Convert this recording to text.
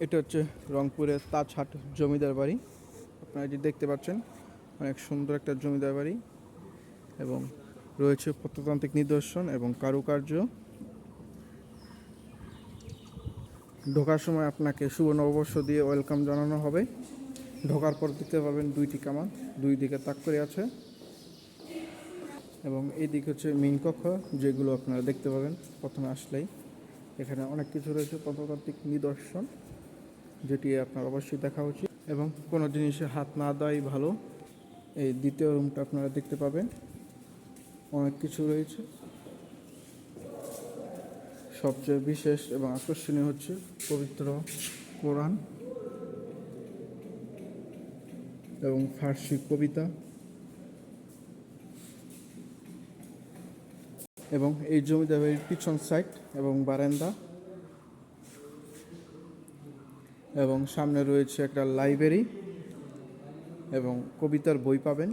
এটা হচ্ছে রংপুরের তাজহাট জমিদার বাড়ি। আপনারা এটি দেখতে পাচ্ছেন, অনেক সুন্দর একটা জমিদার বাড়ি এবং রয়েছে প্রত্নতান্ত্রিক নিদর্শন এবং কারুকার্য। ঢোকার সময় আপনাকে শুভ নববর্ষ দিয়ে ওয়েলকাম জানানো হবে। ঢোকার পর দেখতে পাবেন দুইটি কামান, দুই দিকে তাক করে আছে এবং এই দিকে হচ্ছে মেইন কক্ষ, যেগুলো আপনারা দেখতে পাবেন প্রথমে আসলেই। এখানে অনেক কিছু রয়েছে প্রত্নতান্ত্রিক নিদর্শন, যেটি আপনার অবশ্যই দেখা উচিত এবং কোনো জিনিসে হাত না দেওয়াই ভালো। এই দ্বিতীয় রুমটা আপনারা দেখতে পাবেন, অনেক কিছু রয়েছে। সবচেয়ে বিশেষ এবং আকর্ষণীয় হচ্ছে পবিত্র কোরআন এবং ফার্সি কবিতা এবং এই জমিদার বাড়ির পিছন সাইড এবং বারান্দা এবং সামনে রয়েছে একটা লাইব্রেরি এবং কবিতার বই পাবেন।